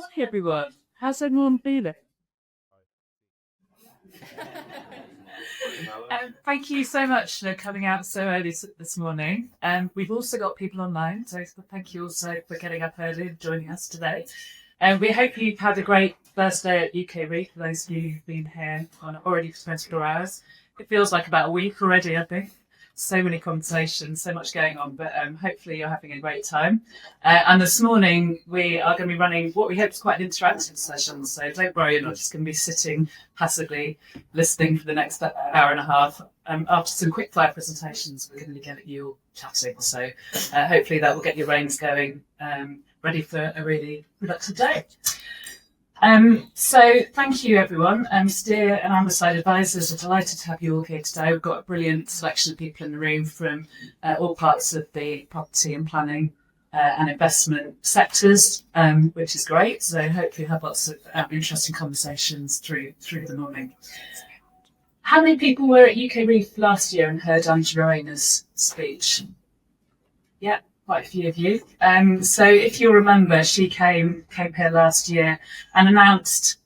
Hi everyone, how's everyone feeling? Thank you so much for coming out so early this morning. We've also got people online, so thank you also for getting up early and joining us today. We hope you've had a great first day at UKREiiF, for those of you who've been here already for 24 hours. It feels like about a week already, I think. So many conversations, so much going on, but hopefully you're having a great time. And this morning we are going to be running what we hope is quite an interactive session. So don't worry, you're not just going to be sitting passively listening for the next hour and a half. After some quick fire presentations, we're going to get you all chatting. So hopefully that will get your brains going, ready for a really productive day. So thank you everyone. Steer and Amberside Advisors are delighted to have you all here today. We've got a brilliant selection of people in the room from all parts of the property and planning and investment sectors, which is great. So hopefully have lots of interesting conversations through the morning. How many people were at UKREiiF last year and heard Angela's speech? Yeah. Quite a few of you. So if you remember, she came here last year and announced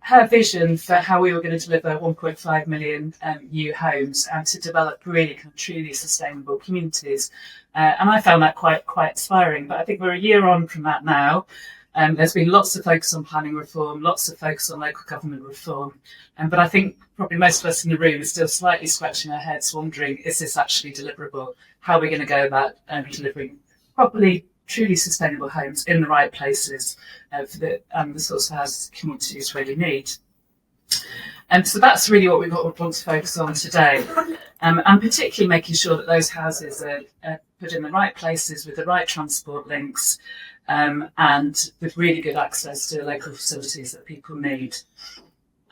her vision for how we were going to deliver 1.5 million new homes and to develop really kind of truly sustainable communities. And I found that quite inspiring. But I think we're a year on from that now. There's been lots of focus on planning reform, lots of focus on local government reform. But I think probably most of us in the room are still slightly scratching our heads, wondering, is this actually deliverable? How are we going to go about delivering properly, truly sustainable homes in the right places for the sorts of houses communities really need? And so that's really what we want to focus on today, and particularly making sure that those houses are put in the right places with the right transport links and with really good access to local facilities that people need.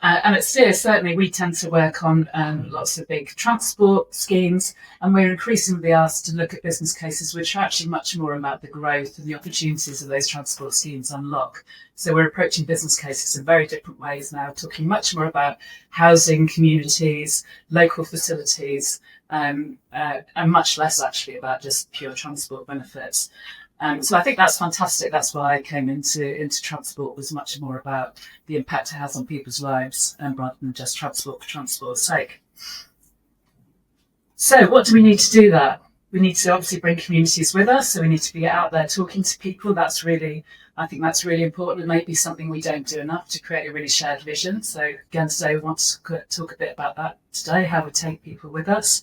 And at Steer, certainly, we tend to work on lots of big transport schemes, and we're increasingly asked to look at business cases which are actually much more about the growth and the opportunities that those transport schemes unlock. So we're approaching business cases in very different ways now, talking much more about housing, communities, local facilities, and much less actually about just pure transport benefits. So I think that's fantastic. That's why I came into transport, was much more about the impact it has on people's lives rather than just transport for transport's sake. So what do we need to do that? We need to obviously bring communities with us. So we need to be out there talking to people. I think that's really important. It may be something we don't do enough to create a really shared vision. So again, today we want to talk a bit about that today, how we take people with us.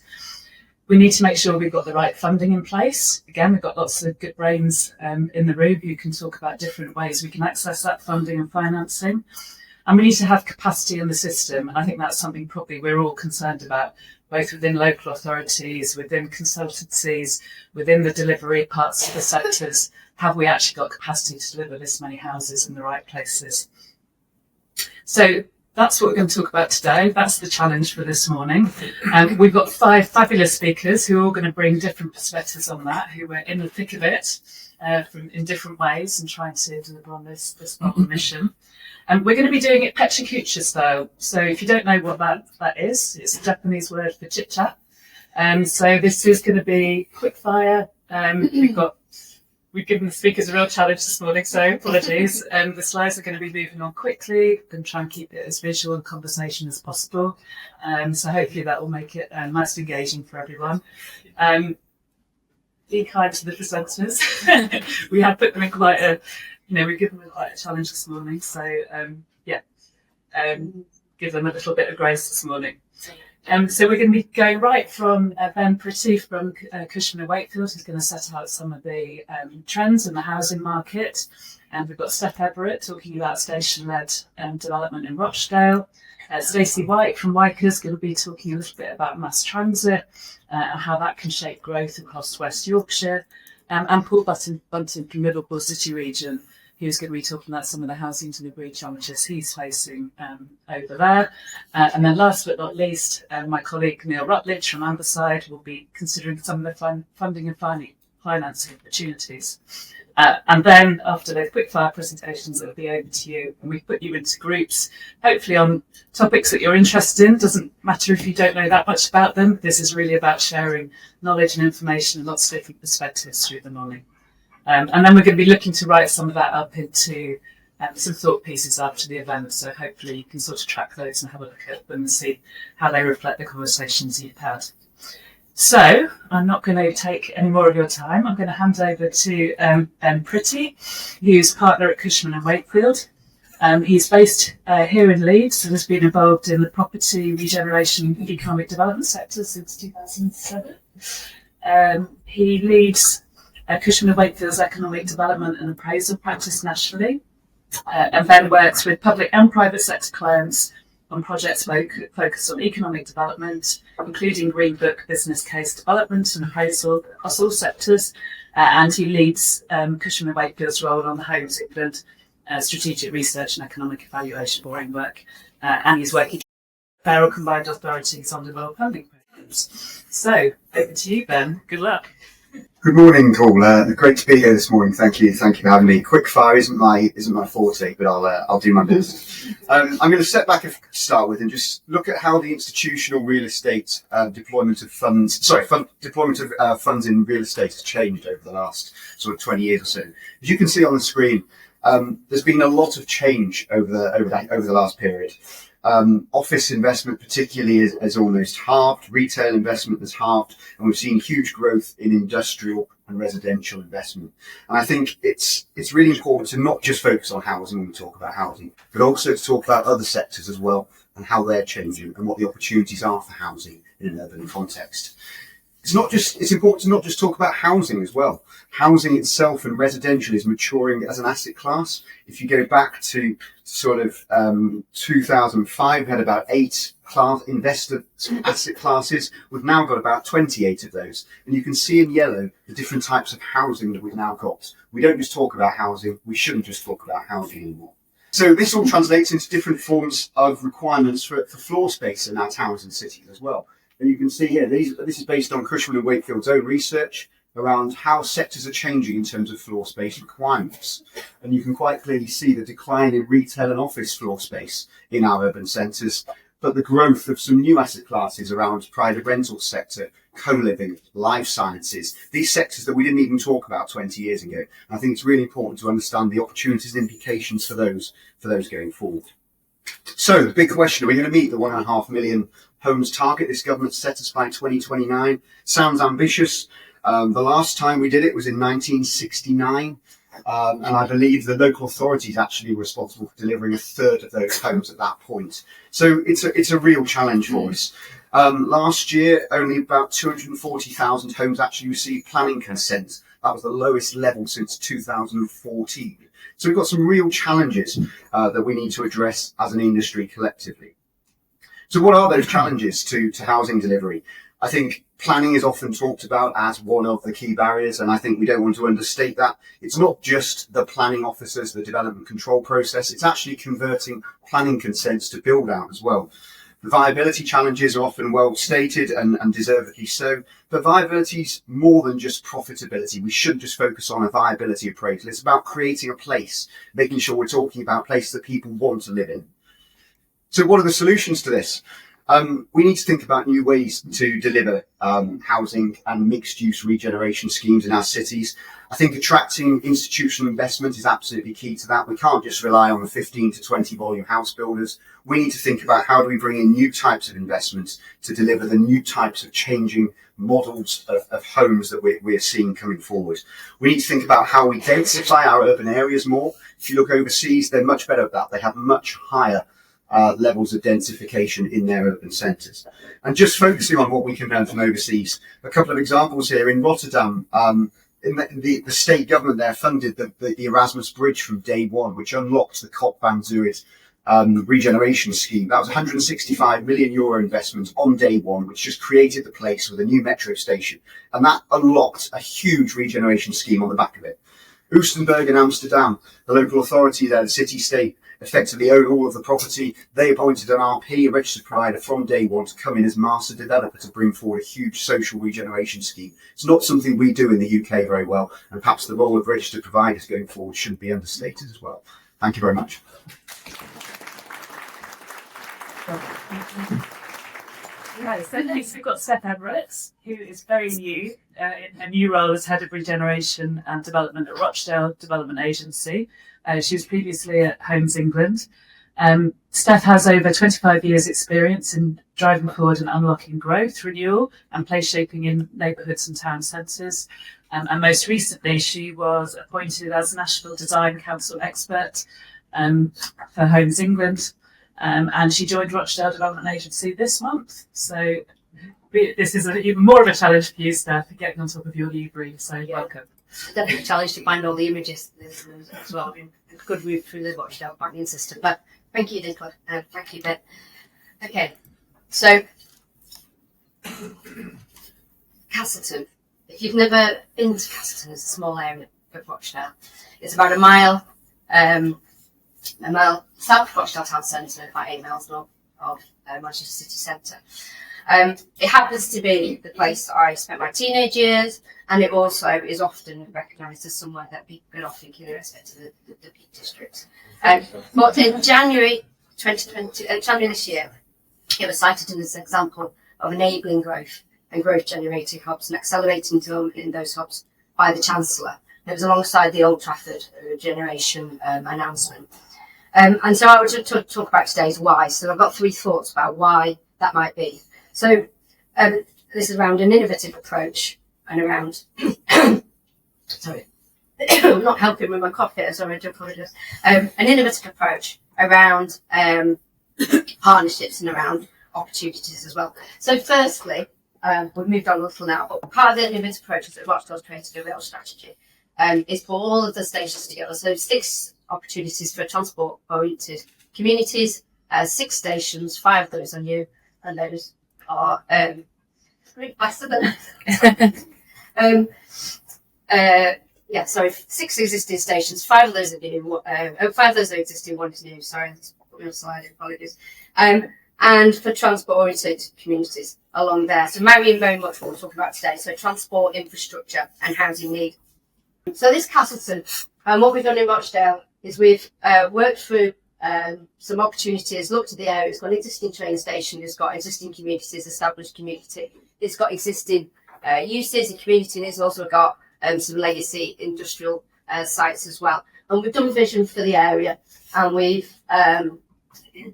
We need to make sure we've got the right funding in place. Again, we've got lots of good brains in the room who can talk about different ways we can access that funding and financing. And we need to have capacity in the system. And I think that's something probably we're all concerned about, both within local authorities, within consultancies, within the delivery parts of the sectors. Have we actually got capacity to deliver this many houses in the right places? So that's what we're going to talk about today. That's the challenge for this morning. We've got 5 fabulous speakers who are all going to bring different perspectives on that, who are in the thick of it in different ways and trying to deliver on this novel mission. And we're going to be doing it Pechakucha style. So if you don't know what that is, it's a Japanese word for chit chat. So this is going to be quick fire. We've given the speakers a real challenge this morning, so apologies. The slides are going to be moving on quickly. We're going to try and keep it as visual and conversation as possible. So hopefully that will make it nice and engaging for everyone. Be kind to the presenters. We have put them in we've given them quite a challenge this morning. So give them a little bit of grace this morning. So we're going to be going right from Ben Pretty from Cushman and Wakefield, who's going to set out some of the trends in the housing market. And we've got Steph Everett talking about station-led development in Rochdale. Stacey White from Wakefield is going to be talking a little bit about mass transit and how that can shape growth across West Yorkshire. And Paul Buntin from Liverpool City region, who's going to be talking about some of the housing delivery challenges he's facing over there. And then last but not least, my colleague Neil Rutledge from Amberside will be considering some of the funding and financing opportunities. And then after those quick fire presentations, it'll be over to you. And we put you into groups, hopefully on topics that you're interested in. Doesn't matter if you don't know that much about them. This is really about sharing knowledge and information and lots of different perspectives through the morning. And then we're going to be looking to write some of that up into some thought pieces after the event, so hopefully you can sort of track those and have a look at them and see how they reflect the conversations you've had. So I'm not going to take any more of your time. I'm going to hand over to Pretty, who's partner at Cushman and Wakefield. He's based here in Leeds and has been involved in the property regeneration economic development sector since 2007. He leads Cushman and Wakefield's economic development and appraisal practice nationally, and then works with public and private sector clients on projects focused on economic development, including Green Book business case development and appraisal across all sectors. And he leads Cushman and Wakefield's role on the Homes England strategic research and economic evaluation framework. And he's working with federal combined authorities on development funding programs. So, over to you, Ben. Good luck. Good morning, Nicola. Great to be here this morning. Thank you for having me. Quick fire isn't my forte, but I'll do my best. I'm going to step back to start with and just look at how the institutional real estate deployment of funds in real estate has changed over the last sort of 20 years or so. As you can see on the screen, there's been a lot of change over the last period. Office investment particularly has almost halved, retail investment has halved, and we've seen huge growth in industrial and residential investment. And I think it's really important to not just focus on housing when we talk about housing, but also to talk about other sectors as well and how they're changing and what the opportunities are for housing in an urban context. It's important to not just talk about housing as well. Housing itself and residential is maturing as an asset class. If you go back to sort of 2005, we had about 8 investor asset classes. We've now got about 28 of those. And you can see in yellow the different types of housing that we've now got. We don't just talk about housing. We shouldn't just talk about housing anymore. So this all translates into different forms of requirements for floor space in our towns and cities as well. And you can see here, this is based on Cushman and Wakefield's own research around how sectors are changing in terms of floor space requirements. And you can quite clearly see the decline in retail and office floor space in our urban centres, but the growth of some new asset classes around private rental sector, co-living, life sciences, these sectors that we didn't even talk about 20 years ago. And I think it's really important to understand the opportunities and implications for those going forward. So the big question, are we going to meet the 1.5 million homes target this government set us by 2029? Sounds ambitious. The last time we did it was in 1969. And I believe the local authorities actually were responsible for delivering 1/3 of those homes at that point. So it's a real challenge for us. Last year, only about 240,000 homes actually received planning consent. That was the lowest level since 2014. So we've got some real challenges that we need to address as an industry collectively. So what are those challenges to housing delivery? I think planning is often talked about as one of the key barriers, and I think we don't want to understate that. It's not just the planning officers, the development control process, it's actually converting planning consents to build out as well. The viability challenges are often well stated and deservedly so, but viability is more than just profitability. We shouldn't just focus on a viability appraisal. It's about creating a place, making sure we're talking about a place that people want to live in. So what are the solutions to this? We need to think about new ways to deliver housing and mixed-use regeneration schemes in our cities. I think attracting institutional investment is absolutely key to that. We can't just rely on the 15 to 20 volume house builders. We need to think about how do we bring in new types of investments to deliver the new types of changing models of homes that we're seeing coming forward. We need to think about how we densify our urban areas more. If you look overseas, they're much better at that. They have much higher levels of densification in their urban centres. And just focusing on what we can learn from overseas, a couple of examples here. In Rotterdam, the state government there funded the Erasmus Bridge from day one, which unlocked the Kop van Zuid regeneration scheme. That was €165 million investment on day one, which just created the place with a new metro station. And that unlocked a huge regeneration scheme on the back of it. Oostenburg in Amsterdam, the local authority there, the city-state, effectively own all of the property. They appointed an RP, a registered provider, from day one to come in as master developer to bring forward a huge social regeneration scheme. It's not something we do in the UK very well, and perhaps the role of registered providers going forward shouldn't be understated as well. Thank you very much. Right, so next we've got Steph Everett, who is very new in her new role as Head of Regeneration and Development at Rochdale Development Agency. She was previously at Homes England. Steph has over 25 years' experience in driving forward and unlocking growth, renewal and place shaping in neighbourhoods and town centres. And most recently, she was appointed as National Design Council expert for Homes England. And she joined Rochdale Development Agency this month. So this is even more of a challenge for you, Steph, getting on top of your new brief. So welcome. Definitely a challenge to find all the images as well. It's a good route through the Rochdale planning system. But thank you, Nicola. Thank you, Ben. Okay, so Castleton. If you've never been to Castleton, it's a small area of Rochdale. It's about a mile south of Rochdale town centre, about 8 miles north of Manchester city centre. It happens to be the place I spent my teenage years, and it also is often recognised as somewhere that people get off thinking in respect to the Peak District. But in January 2020, January this year, it was cited as an example of enabling growth and growth generating hubs and accelerating development in those hubs by the Chancellor. It was alongside the Old Trafford regeneration announcement. And so I would talk about today's why. So I've got 3 thoughts about why that might be. So this is around an innovative approach and around, sorry, I'm not helping with my cough here, sorry, I do apologise. An innovative approach around partnerships and around opportunities as well. So firstly, we've moved on a little now, but part of the innovative approach is that Rochdale's created a real strategy is for all of the stations together. So 6 opportunities for transport-oriented communities, 6 stations, 5 of those are new, and those are faster than 6 existing stations, 5 of those are new, 5 of those are existing, 1 is new, sorry, that's put me on slide, apologies. And for transport-oriented communities along there. So marrying very much what we're talking about today, so transport, infrastructure and housing need. So this Castleton, what we've done in Rochdale is we've worked through some opportunities, looked at the area. It's got an existing train station, it's got existing communities, established community, it's got existing uses in community, and it's also got some legacy industrial sites as well. And we've done vision for the area, and we've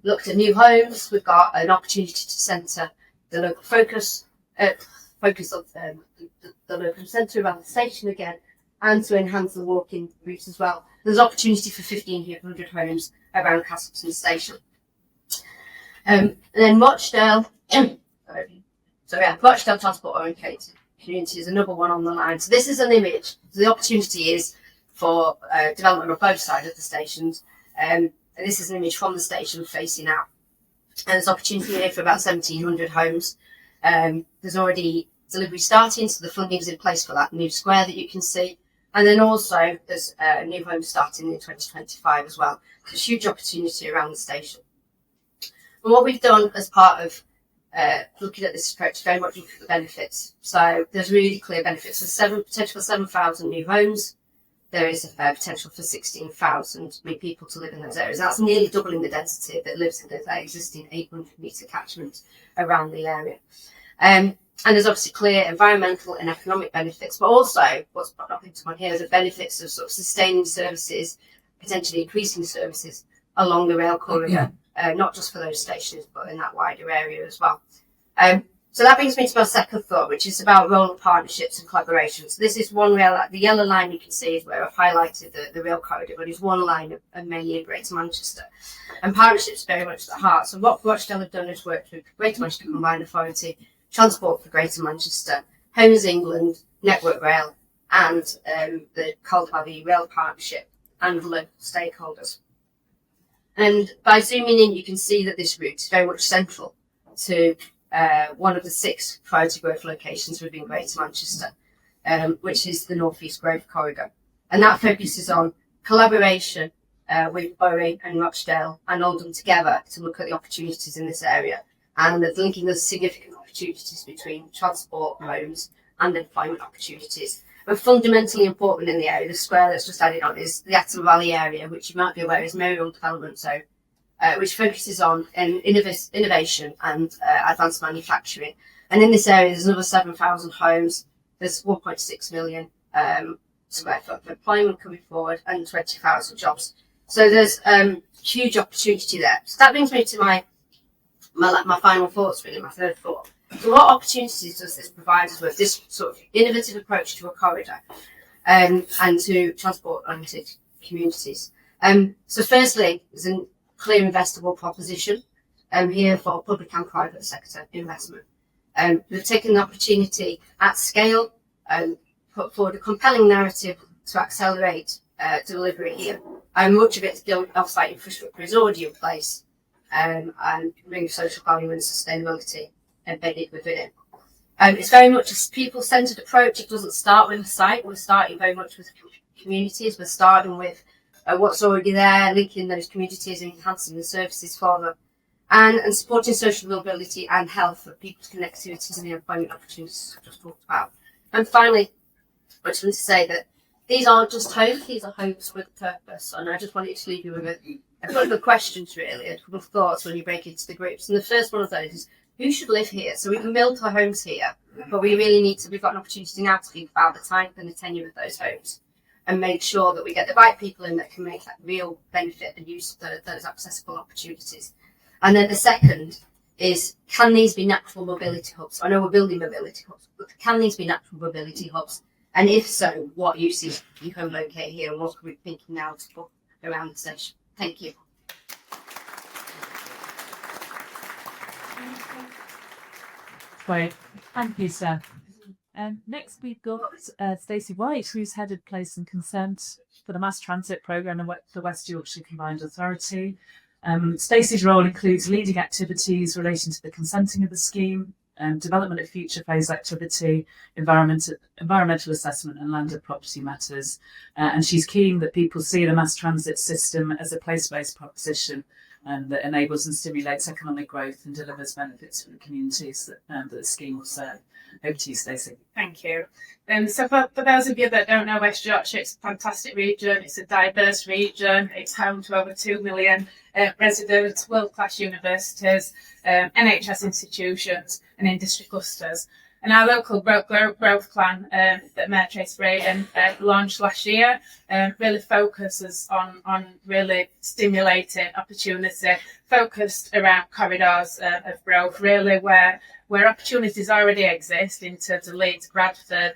looked at new homes. We've got an opportunity to centre the local focus of the local centre around the station again, and to enhance the walking routes as well. There's opportunity for 1,500 homes around Castleton Station. And then Rochdale, Rochdale Transport Orientated Community is another one on the line. So this is an image. So the opportunity is for development on both sides of the stations. And this is an image from the station facing out. And there's opportunity here for about 1,700 homes. There's already delivery starting, so the funding is in place for that new square that you can see. And then also there's new homes starting in 2025 as well. There's a huge opportunity around the station. And what we've done as part of looking at this approach, very much look at the benefits. So there's really clear benefits. There's potential for 7,000 new homes. There is a potential for 16,000 new people to live in those areas. That's nearly doubling the density that lives in that existing 800-metre catchment around the area. And there's obviously clear environmental and economic benefits, but also what's not into one here is the benefits of sort of sustaining services, potentially increasing services along the rail corridor, not just for those stations, but in that wider area as well. So that brings me to my second thought, which is about role of partnerships and collaborations. This is one rail, the yellow line you can see is where I've highlighted the rail corridor, but it's one line of mainly in Greater Manchester. And partnerships very much at the heart. So what Rochdale have done is work with Greater Manchester Combined Authority, Transport for Greater Manchester, Homes England, Network Rail, and the Calder Rail Partnership and local stakeholders. And by zooming in, you can see that this route is very much central to one of the 6 priority growth locations within Greater Manchester, which is the North East Growth Corridor. And that focuses on collaboration with Bury and Rochdale and Oldham together to look at the opportunities in this area, and linking the significant opportunities between transport, homes and employment opportunities. And fundamentally important in the area, the square that's just added on, is the Atton Valley area, which you might be aware is Maryland Development Zone which focuses on innovation and advanced manufacturing. And in this area, there's another 7,000 homes. There's 1.6 million square foot of employment coming forward and 20,000 jobs. So there's huge opportunity there. So that brings me to my final thoughts, really, my third thought. So what opportunities does this provide us with, this sort of innovative approach to a corridor and to transport-oriented communities? So firstly, there's a clear investable proposition here for public and private sector investment. We've taken the opportunity at scale and put forward a compelling narrative to accelerate delivery here. And much of its off-site infrastructure is already in place and bring social value and sustainability embedded within it. It's very much a people-centred approach. It doesn't start with a site. We're starting very much with communities. We're starting with what's already there, linking those communities and enhancing the services for them, and supporting social mobility and health for people's connectivities and the employment opportunities I just talked about. And finally, I just want to say that these aren't just homes, these are homes with purpose. And I just wanted to leave you with a couple of questions, really, a couple of thoughts when you break into the groups. And the first one of those is, who should live here? So we can build our homes here, but we really need to, we've got an opportunity now to think about the type and the tenure of those homes and make sure that we get the right people in that can make that real benefit and use of those accessible opportunities. And then the second is, can these be natural mobility hubs? I know we're building mobility hubs, but can these be natural mobility hubs? And if so, what uses you can locate here and what are we thinking now to put around the station? Thank you. Great. Thank you, Steph. Next, we've got Stacey White, who's headed Place and Consent for the Mass Transit Programme in the West Yorkshire Combined Authority. Stacey's role includes leading activities relating to the consenting of the scheme, development of future phase activity, environmental assessment and landed property matters. And she's keen that people see the mass transit system as a place-based proposition that enables and stimulates economic growth and delivers benefits for the communities that the scheme will serve. Over to you, Stacey. Thank you. So for those of you that don't know West Yorkshire, it's a fantastic region. It's a diverse region. It's home to over 2 million residents, world-class universities, NHS institutions and industry clusters. And our local growth plan that Mayor Tracy Reagan launched last year really focuses on really stimulating opportunity, focused around corridors of growth, really where opportunities already exist in terms of Leeds, Bradford,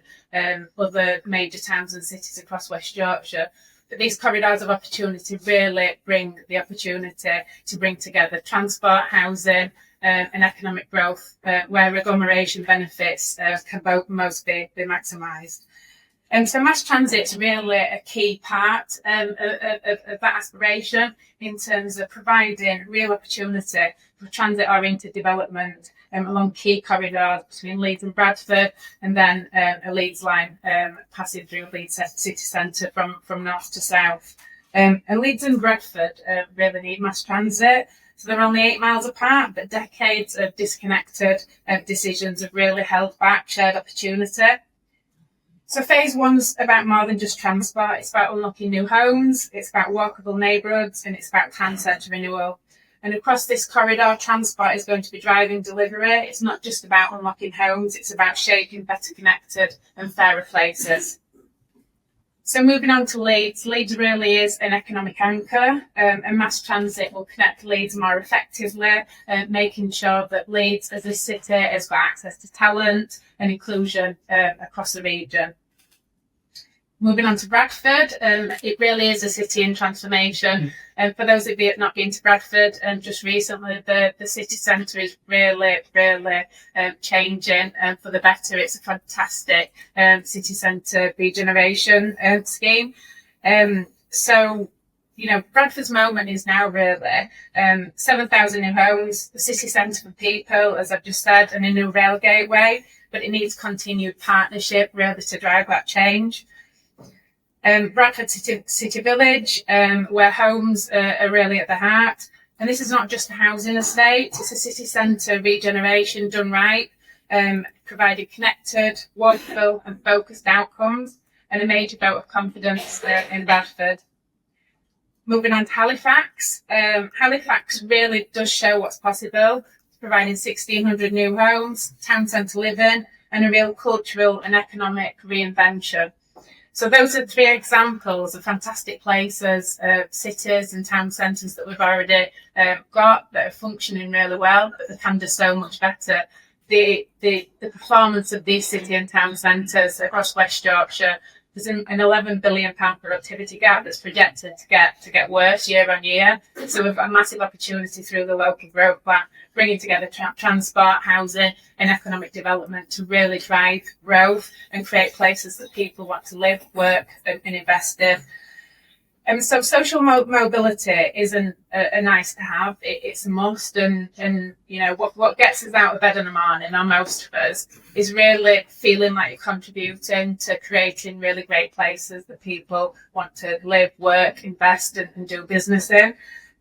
other major towns and cities across West Yorkshire. But these corridors of opportunity really bring the opportunity to bring together transport, housing, and economic growth, where agglomeration benefits can both most be maximised. So mass transit's really a key part of that aspiration in terms of providing real opportunity for transit-oriented development along key corridors between Leeds and Bradford, and then a Leeds line passing through Leeds city centre from north to south. And Leeds and Bradford really need mass transit. So they're only 8 miles apart, but decades of disconnected decisions have really held back shared opportunity. So phase one's about more than just transport. It's about unlocking new homes, it's about walkable neighbourhoods, and it's about town centre renewal. And across this corridor, transport is going to be driving delivery. It's not just about unlocking homes, it's about shaping better connected and fairer places. So moving on to Leeds, Leeds really is an economic anchor, and mass transit will connect Leeds more effectively, making sure that Leeds as a city has got access to talent and inclusion across the region. Moving on to Bradford, it really is a city in transformation. For those of you who have not been to Bradford, just recently, the city centre is really changing for the better. It's a fantastic city centre regeneration scheme. So, you know, Bradford's moment is now really 7,000 new homes, the city centre for people, as I've just said, and a new rail gateway, but it needs continued partnership really to drive that change. Bradford City Village, where homes are really at the heart. And this is not just a housing estate, it's a city centre regeneration done right, providing connected, walkable and focused outcomes, and a major vote of confidence in Bradford. Moving on to Halifax. Halifax really does show what's possible, providing 1,600 new homes, town centre living, and a real cultural and economic reinvention. So those are 3 examples of fantastic places, cities and town centres that we've already got that are functioning really well, but they can do so much better. The performance of these city and town centres across West Yorkshire, there's an £11 billion productivity gap that's projected to get worse year on year. So we've got a massive opportunity through the local growth plan, bringing together transport, housing and economic development to really drive growth and create places that people want to live, work and invest in. And so social mobility isn't a nice to have, it's a must. And you know, what gets us out of bed in the morning, or most of us, is really feeling like you're contributing to creating really great places that people want to live, work, invest and do business in.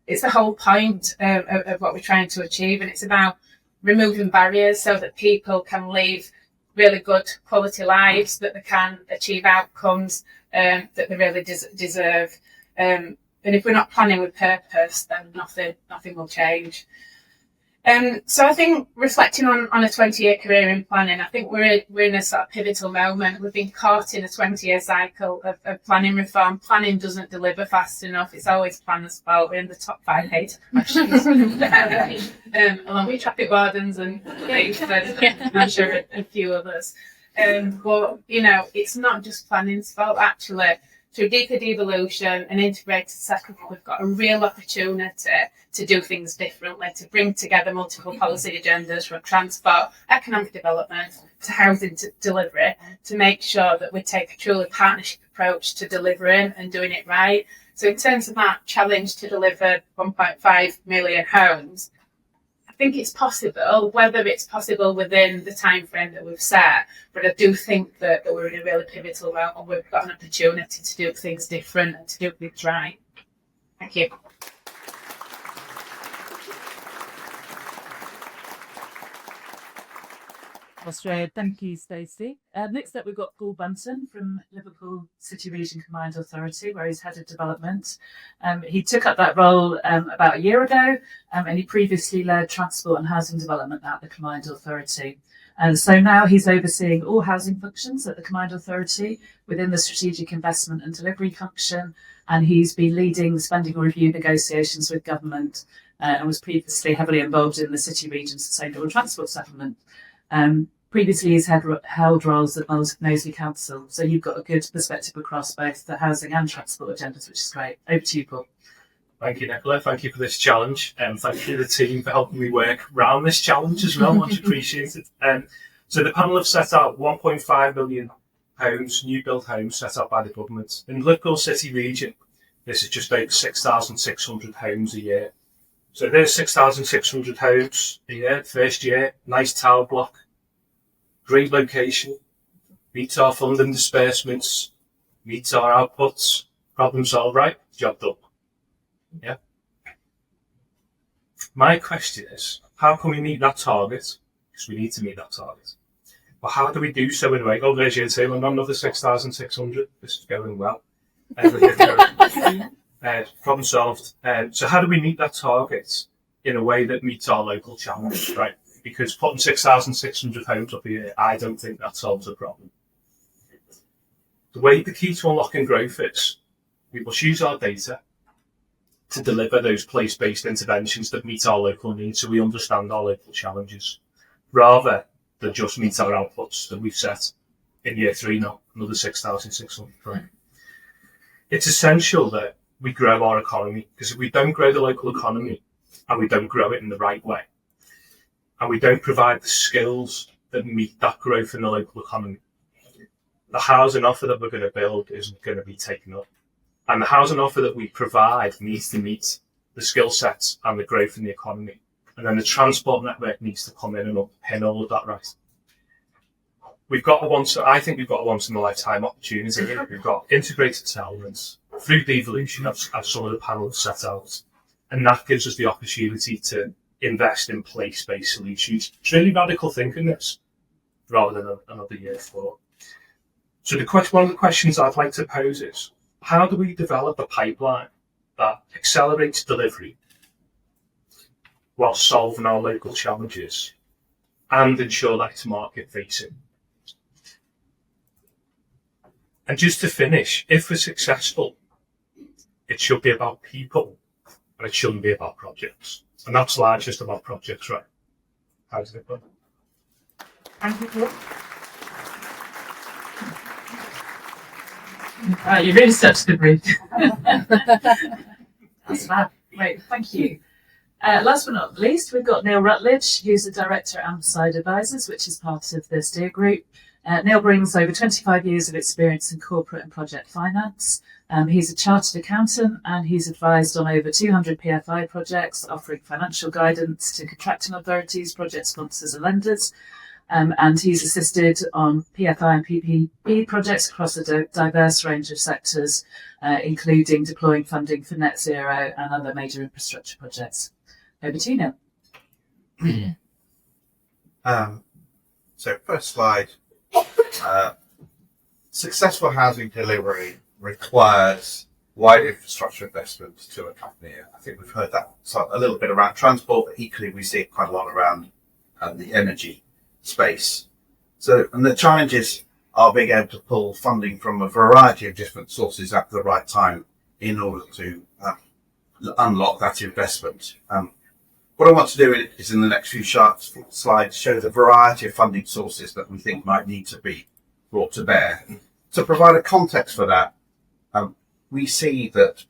It's the whole point of what we're trying to achieve. And it's about removing barriers so that people can live really good quality lives, that they can achieve outcomes that they really deserve. And if we're not planning with purpose, then nothing will change. So I think reflecting on a 20-year career in planning, I think we're in a sort of pivotal moment. We've been caught in a 20-year cycle of planning reform. Planning doesn't deliver fast enough. It's always planners' fault. We're in the top 5 hate questions, along with traffic wardens and I'm sure a few others. But you know, it's not just planning's fault. Actually, through deeper devolution and integrated settlement, we've got a real opportunity to do things differently, to bring together multiple policy agendas from transport, economic development to housing delivery, to make sure that we take a truly partnership approach to delivering and doing it right. So in terms of that challenge to deliver 1.5 million homes, I think it's possible, whether it's possible within the time frame that we've set, but I do think that we're in a really pivotal moment and we've got an opportunity to do things different and to do things right. Thank you. Australia. Thank you, Stacey. Next up, we've got Paul Buntin from Liverpool City Region Combined Authority, where he's head of development. He took up that role about a year ago, and he previously led transport and housing development at the Combined Authority. And so now he's overseeing all housing functions at the Combined Authority within the strategic investment and delivery function, and he's been leading spending review negotiations with government and was previously heavily involved in the City Region Sustainable Transport Settlement. Previously, he's held roles at Knowsley Council, so you've got a good perspective across both the housing and transport agendas, which is great. Over to you, Paul. Thank you, Nicola. Thank you for this challenge, and thank you to the team for helping me work around this challenge as well. Much appreciated. So the panel have set out 1.5 million homes, new build homes set out by the government. In the Liverpool City Region, this is just over 6,600 homes a year. So there's 6,600 homes a year, first year, nice tower block, great location, meets our funding disbursements, meets our outputs, problem solved, right? Job done. Yeah. My question is, how can we meet that target? Because we need to meet that target. But how do we do so in a way? Oh, there's your team, and another 6,600. This is going well. Problem solved. So how do we meet that target in a way that meets our local challenge, right? Because putting 6,600 homes up here, I don't think that solves the problem. The key to unlocking growth is we must use our data to deliver those place-based interventions that meet our local needs, so we understand our local challenges, rather than just meet our outputs that we've set in year 3 now, another 6,600. Right? It's essential that we grow our economy, because if we don't grow the local economy and we don't grow it in the right way, and we don't provide the skills that meet that growth in the local economy, the housing offer that we're going to build isn't going to be taken up. And the housing offer that we provide needs to meet the skill sets and the growth in the economy. And then the transport network needs to come in and underpin all of that, right? I think we've got a once in a lifetime opportunity here. We've got integrated settlements through devolution, as some of the panel set out. And that gives us the opportunity to invest in place-based solutions. It's really radical thinking, this, rather than another year 4. So one of the questions I'd like to pose is, how do we develop a pipeline that accelerates delivery while solving our local challenges and ensure that it's market facing. And just to finish, if we're successful, it should be about people and it shouldn't be about projects. And that's largely just about projects, right? How's it going? You really stepped to the brief. That's fab. Great, thank you. Last but not least, we've got Neil Rutledge, who's the Director at Amberside Advisors, which is part of the Steer Group. Neil brings over 25 years of experience in corporate and project finance. He's a chartered accountant and he's advised on over 200 PFI projects, offering financial guidance to contracting authorities, project sponsors and lenders. And he's assisted on PFI and PPP projects across a diverse range of sectors, including deploying funding for net zero and other major infrastructure projects. Over to you, Neil. So first slide, successful housing delivery requires wide infrastructure investment to accompany it. I think we've heard that a little bit around transport, but equally we see it quite a lot around the energy space. So, and the challenges are being able to pull funding from a variety of different sources at the right time in order to unlock that investment. What I want to do is in the next few slides show the variety of funding sources that we think might need to be brought to bear. To provide a context for that, we see that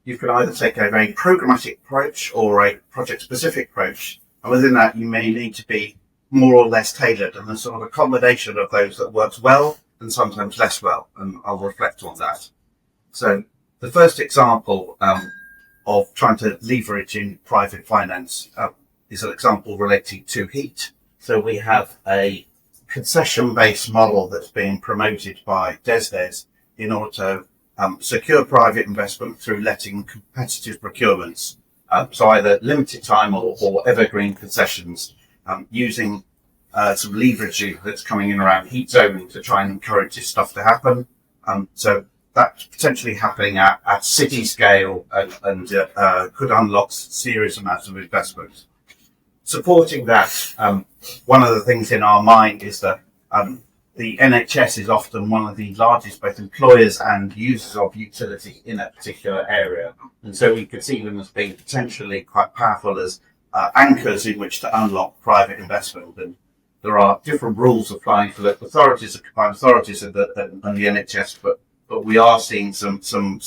you can either take a very programmatic approach or a project-specific approach, and within that you may need to be more or less tailored, and there's sort of a combination of those that works well and sometimes less well, and I'll reflect on that. So the first example of trying to leverage in private finance is an example relating to heat. So we have a concession-based model that's being promoted by DESDES in order to secure private investment through letting competitive procurements. So either limited time or evergreen concessions, using some leverage that's coming in around heat zoning to try and encourage this stuff to happen. So that's potentially happening at city scale and could unlock serious amounts of investment. Supporting that, one of the things in our mind is that the NHS is often one of the largest both employers and users of utility in a particular area. And so we could see them as being potentially quite powerful as anchors in which to unlock private investment. And there are different rules applying for local authorities and combined authorities and the NHS, but we are seeing some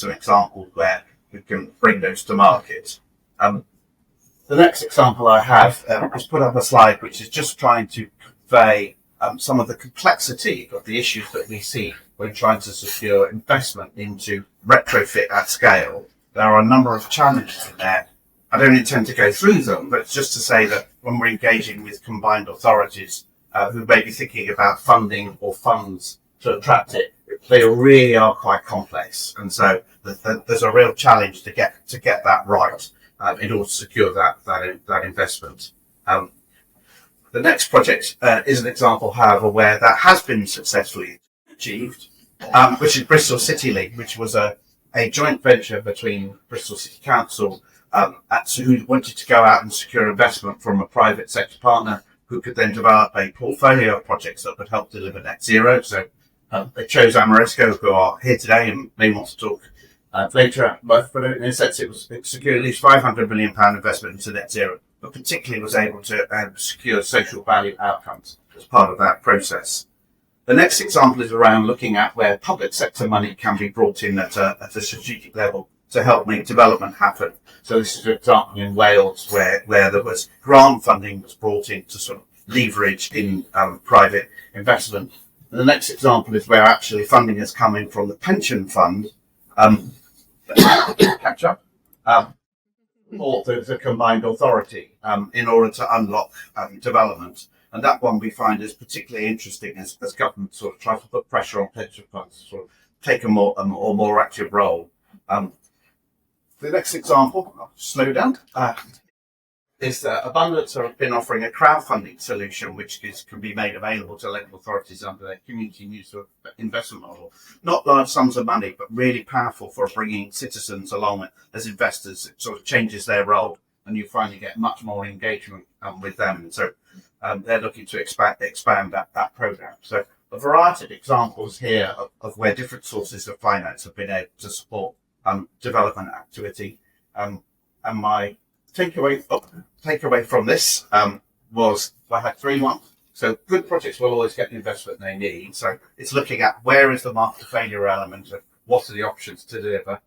examples where we can bring those to market. The next example I have is put up a slide which is just trying to convey some of the complexity of the issues that we see when trying to secure investment into retrofit at scale. There are a number of challenges in there. I don't intend to go through them, but just to say that when we're engaging with combined authorities who may be thinking about funding or funds to attract it, they really are quite complex. And so there's a real challenge to get that right in order to secure that investment. The next project is an example, however, where that has been successfully achieved, which is Bristol City Link, which was a joint venture between Bristol City Council who wanted to go out and secure investment from a private sector partner who could then develop a portfolio of projects that would help deliver net zero. So they chose Amoresco, who are here today and may want to talk later. But in a sense, it secured at least £500 million investment into net zero, but particularly was able to secure social value outcomes as part of that process. The next example is around looking at where public sector money can be brought in at a strategic level to help make development happen. So this is an example in Wales where there was grant funding was brought in to sort of leverage in private investment. And the next example is where actually funding has come in from the pension fund catch up or the combined authority in order to unlock development. And that one we find is particularly interesting as government sort of tries to put pressure on pension funds to sort of take a more active role. The next example, I'll slow down. is that Abundance have been offering a crowdfunding solution which can be made available to local authorities under their community use of investment model. Not large sums of money, but really powerful for bringing citizens along as investors. It sort of changes their role, and you finally get much more engagement with them. And so they're looking to expand that program. So a variety of examples here of where different sources of finance have been able to support development activity. And my takeaway from this was I had 3 months. So good projects will always get the investment they need. So it's looking at where is the market failure element and what are the options to deliver.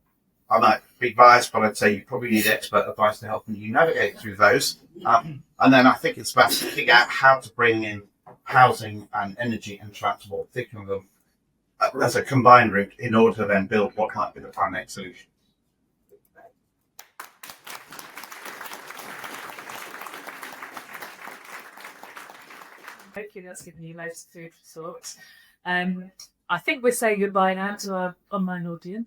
I might be biased, but I'd say you probably need expert advice to help you navigate through those. And then I think it's about looking at how to bring in housing and energy and transport, thinking of them as a combined route in order to then build what might be the final solution. Hopefully that's given you loads of food for thought. I think we're saying goodbye now to our online audience.